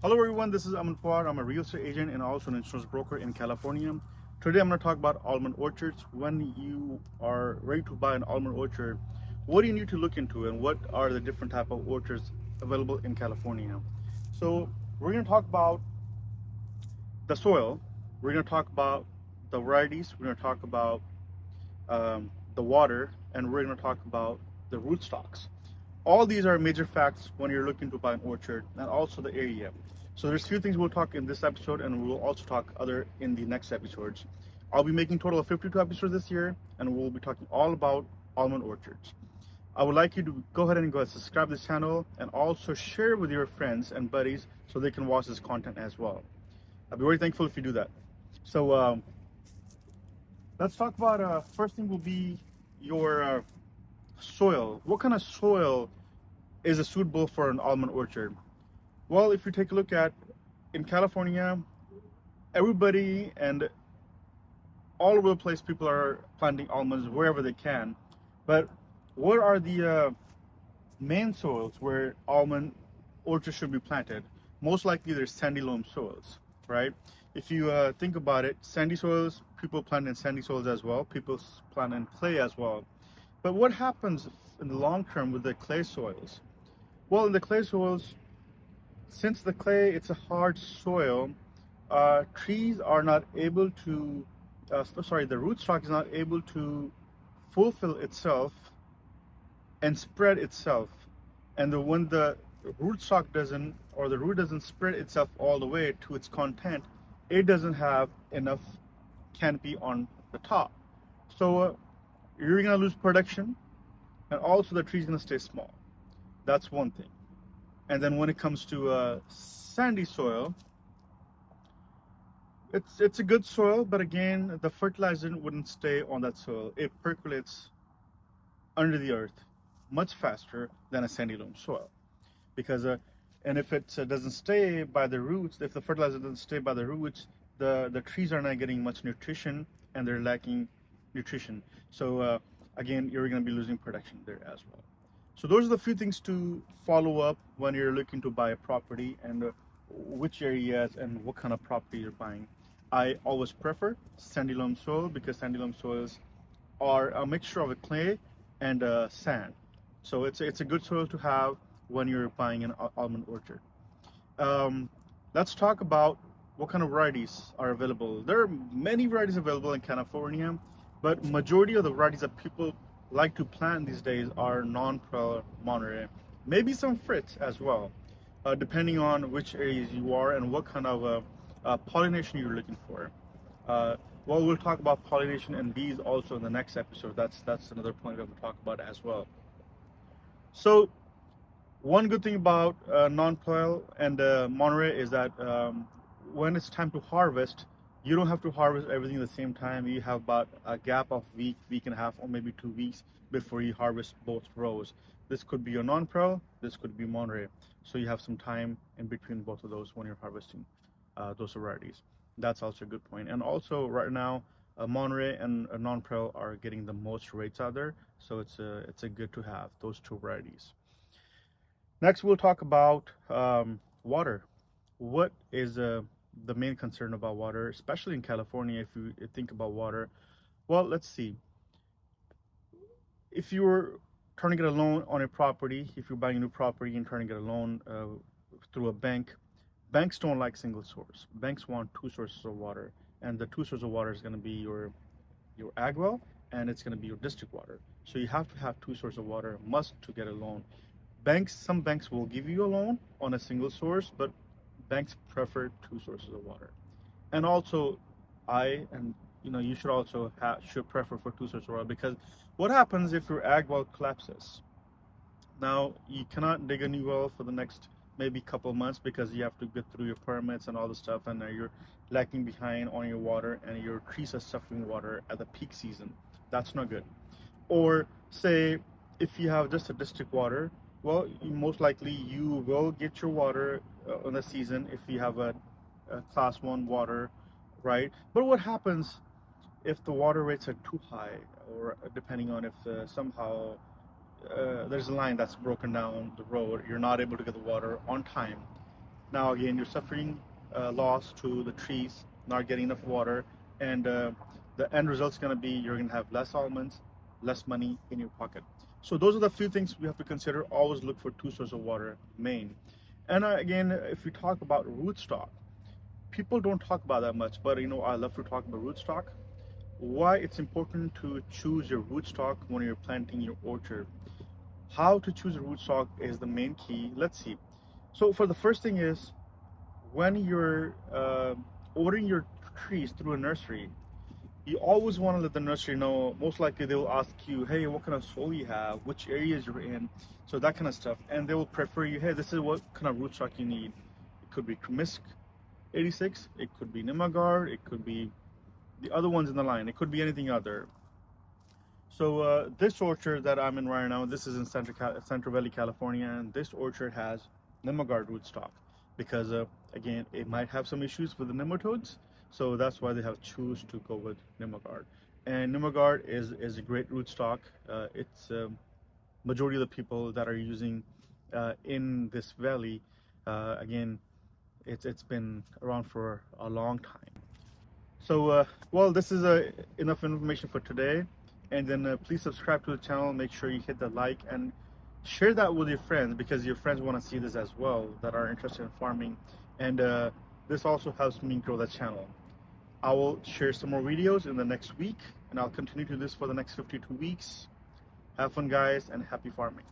Hello everyone, this is Aman Pawar. I'm a real estate agent and also an insurance broker in California. Today I'm going to talk about almond orchards. When you are ready to buy an almond orchard, what do you need to look into and what are the different type of orchards available in California? So we're going to talk about the soil, we're going to talk about the varieties, we're going to talk about the water, and we're going to talk about the rootstocks. All these are major facts when you're looking to buy an orchard, and also the area. So there's a few things we'll talk in this episode, and we'll also talk other in the next episodes. I'll be making a total of 52 episodes this year, and we'll be talking all about almond orchards. I would like you to go ahead and subscribe to this channel and also share with your friends and buddies so they can watch this content as well. I'll be very thankful if you do that. So let's talk about first thing will be your soil. What kind of soil is suitable for an almond orchard? Well, if you take a look at in California, everybody and all over the place, people are planting almonds wherever they can. But what are the main soils where almond orchards should be planted? Most likely, there's sandy loam soils, right? If you think about it, sandy soils, people plant in sandy soils as well. People plant in clay as well. But what happens in the long term with the clay soils? Well, in the clay soils, since the clay it's a hard soil, trees are not able to the rootstock is not able to fulfill itself and spread itself, and when the rootstock doesn't, or the root doesn't spread itself all the way to its content, it doesn't have enough canopy on the top. So you're gonna lose production, and also the tree's gonna stay small. That's one thing. And then when it comes to sandy soil, it's a good soil, but again, the fertilizer wouldn't stay on that soil. It percolates under the earth much faster than a sandy loam soil, because and if it doesn't stay by the roots, if the fertilizer doesn't stay by the roots, the trees are not getting much nutrition and they're lacking nutrition. So again, you're going to be losing production there as well. So those are the few things to follow up when you're looking to buy a property, and which areas and what kind of property you're buying. I always prefer sandy loam soil because sandy loam soils are a mixture of a clay and sand. So it's a good soil to have when you're buying an almond orchard. Um, let's talk about what kind of varieties are available. There are many varieties available in California, but majority of the varieties that people like to plant these days are non-pearl Monterey, maybe some Fritz as well, depending on which areas you are and what kind of pollination you're looking for. Well, we'll talk about pollination and bees also in the next episode. That's another point that we'll talk about as well. So one good thing about non-pearl and Monterey is that when it's time to harvest, you don't have to harvest everything at the same time. You have about a gap of week and a half, or maybe 2 weeks before you harvest both rows. This could be your non-pearl, this could be Monterey. So you have some time in between both of those when you're harvesting those varieties. That's also a good point. And also right now, Monterey and non-pearl are getting the most rates out there. So it's a good to have those two varieties. Next, we'll talk about water. What is the main concern about water, especially in California, if you think about water? Well, let's see. If you're trying to get a loan on a property, if you're buying a new property and trying to get a loan through a bank, banks don't like single source. Banks want two sources of water, and the two sources of water is going to be your ag well, and it's going to be your district water. So you have to have two sources of water must to get a loan. Some banks will give you a loan on a single source, but banks prefer two sources of water. And also, you should also should prefer for two sources of water, because what happens if your ag well collapses? Now you cannot dig a new well for the next maybe couple months because you have to get through your permits and all the stuff, and you're lacking behind on your water, and your trees are suffering water at the peak season. That's not good. Or say if you have just a district water, well, most likely you will get your water on the season if you have a class 1 water, right? But what happens if the water rates are too high, or depending on if somehow there's a line that's broken down the road, you're not able to get the water on time? Now again, you're suffering loss to the trees, not getting enough water, and the end result's going to be you're going to have less almonds, less money in your pocket. So those are the few things we have to consider. Always look for two sources of water, main. And again, if we talk about rootstock, people don't talk about that much, but I love to talk about rootstock. Why it's important to choose your rootstock when you're planting your orchard. How to choose a rootstock is the main key. Let's see. So for the first thing is, when you're ordering your trees through a nursery, you always want to let the nursery know. Most likely they will ask you, hey, what kind of soil you have, which areas you're in, so that kind of stuff. And they will prefer you, hey, this is what kind of rootstock you need. It could be Kremisk 86, it could be Nimagard, it could be the other ones in the line, it could be anything other. So this orchard that I'm in right now, this is in Central Valley, California, and this orchard has Nimagard rootstock because again, it might have some issues with the nematodes, so that's why they have choose to go with Nimagard. And Nimagard is a great rootstock. It's majority of the people that are using in this valley. Again, it's been around for a long time. So well, this is enough information for today. And then please subscribe to the channel. Make sure you hit the like and share that with your friends, because your friends want to see this as well, that are interested in farming. And this also helps me grow the channel. I will share some more videos in the next week, and I'll continue to do this for the next 52 weeks. Have fun, guys, and happy farming.